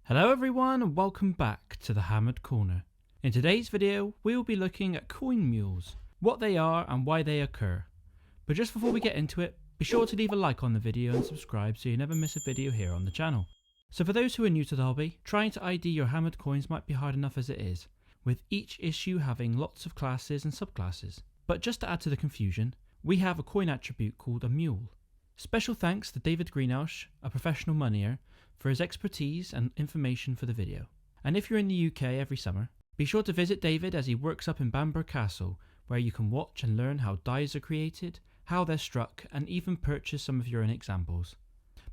Hello everyone and welcome back to the Hammered Corner. In today's video we will be looking at coin mules, what they are and why they occur. But just before we get into it, be sure to leave a like on the video and subscribe so you never miss a video here on the channel. So for those who are new to the hobby, trying to ID your hammered coins might be hard enough as it is, with each issue having lots of classes and subclasses. But just to add to the confusion, we have a coin attribute called a mule. Special thanks to David Greenhouse, a professional moneyer, for his expertise and information for the video. And if you're in the UK every summer, be sure to visit David as he works up in Bamburgh Castle, where you can watch and learn how dies are created, how they're struck, and even purchase some of your own examples.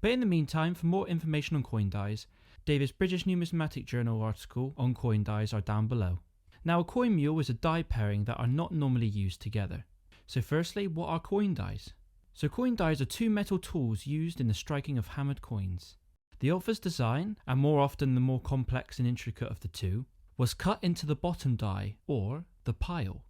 But in the meantime, for more information on coin dies, David's British Numismatic Journal article on coin dies are down below. Now, a coin mule is a die pairing that are not normally used together. So firstly, what are coin dies? So coin dies are two metal tools used in the striking of hammered coins. The obverse design, and more often the more complex and intricate of the two, was cut into the bottom die, or the pile.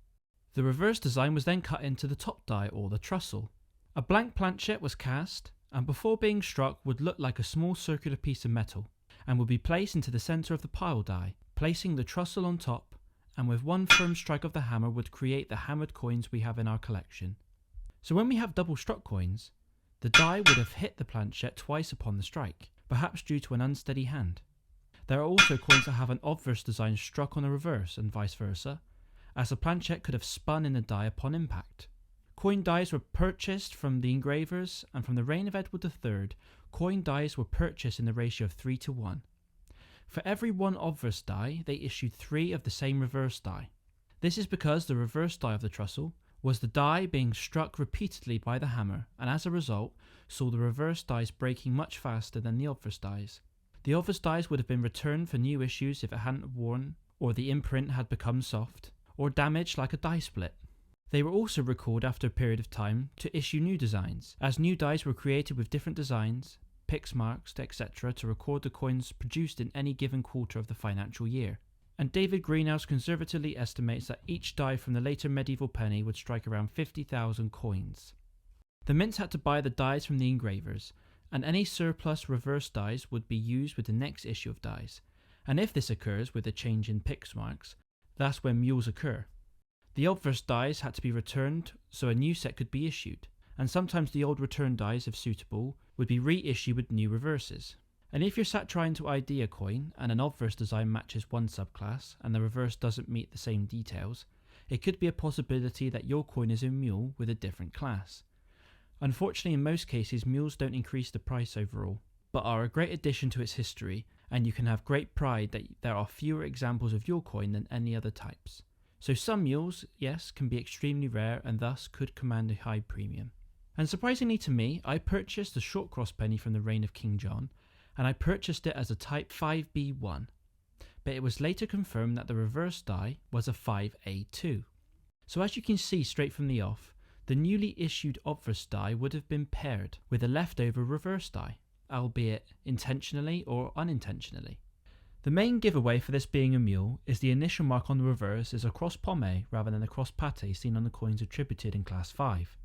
The reverse design was then cut into the top die, or the trussel. A blank planchet was cast, and before being struck would look like a small circular piece of metal, and would be placed into the centre of the pile die, placing the trussel on top, and with one firm strike of the hammer would create the hammered coins we have in our collection. So when we have double struck coins, the die would have hit the planchet twice upon the strike, perhaps due to an unsteady hand. There are also coins that have an obverse design struck on the reverse and vice versa, as the planchet could have spun in the die upon impact. Coin dies were purchased from the engravers, and from the reign of Edward III, coin dies were purchased in the ratio of 3:1. For every one obverse die, they issued 3 of the same reverse die. This is because the reverse die of the trussel was the die being struck repeatedly by the hammer, and as a result saw the reverse dies breaking much faster than the obverse dies. The obverse dies would have been returned for new issues if it hadn't worn, or the imprint had become soft, or damaged like a die split. They were also recalled after a period of time to issue new designs, as new dies were created with different designs, pix marks, etc. to record the coins produced in any given quarter of the financial year. And David Greenhouse conservatively estimates that each die from the later medieval penny would strike around 50,000 coins. The mints had to buy the dies from the engravers, and any surplus reverse dies would be used with the next issue of dies, and if this occurs with a change in pix marks, that's when mules occur. The obverse dies had to be returned so a new set could be issued, and sometimes the old return dies, if suitable, would be reissued with new reverses. And if you're sat trying to ID a coin and an obverse design matches one subclass and the reverse doesn't meet the same details, it could be a possibility that your coin is a mule with a different class. Unfortunately, in most cases, mules don't increase the price overall, but are a great addition to its history, and you can have great pride that there are fewer examples of your coin than any other types. So some mules, yes, can be extremely rare and thus could command a high premium. And surprisingly to me, I purchased a short cross penny from the reign of King John, and I purchased it as a type 5B1, but it was later confirmed that the reverse die was a 5A2. So as you can see straight from the off, the newly issued obverse die would have been paired with a leftover reverse die, albeit intentionally or unintentionally. The main giveaway for this being a mule is the initial mark on the reverse is a cross pomme rather than a cross pate seen on the coins attributed in class 5.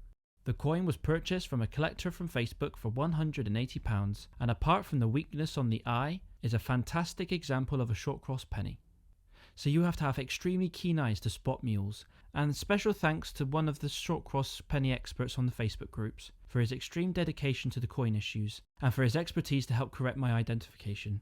The coin was purchased from a collector from Facebook for £180, and apart from the weakness on the eye, is a fantastic example of a short cross penny. So you have to have extremely keen eyes to spot mules, and special thanks to one of the short cross penny experts on the Facebook groups for his extreme dedication to the coin issues, and for his expertise to help correct my identification.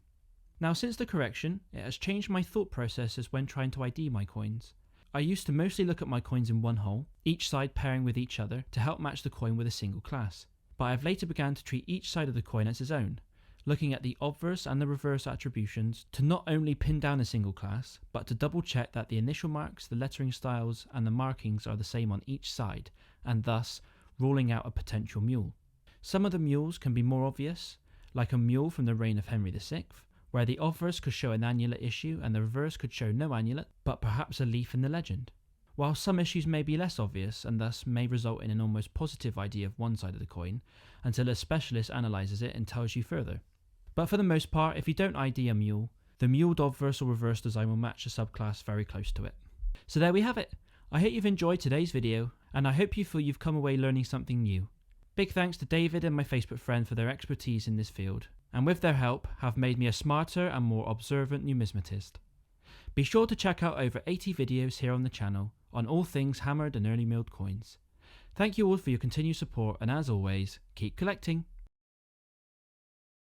Now, since the correction, it has changed my thought processes when trying to ID my coins. I used to mostly look at my coins in one hole, each side pairing with each other to help match the coin with a single class. But I have later begun to treat each side of the coin as its own, looking at the obverse and the reverse attributions to not only pin down a single class, but to double check that the initial marks, the lettering styles, and the markings are the same on each side, and thus ruling out a potential mule. Some of the mules can be more obvious, like a mule from the reign of Henry VI, where the obverse could show an annulet issue and the reverse could show no annulet, but perhaps a leaf in the legend. While some issues may be less obvious and thus may result in an almost positive idea of one side of the coin, until a specialist analyses it and tells you further. But for the most part, if you don't ID a mule, the muled obverse or reverse design will match the subclass very close to it. So there we have it. I hope you've enjoyed today's video, and I hope you feel you've come away learning something new. Big thanks to David and my Facebook friend for their expertise in this field. and with their help have made me a smarter and more observant numismatist. Be sure to check out over 80 videos here on the channel on all things hammered and early milled coins. Thank you all for your continued support, and as always, keep collecting!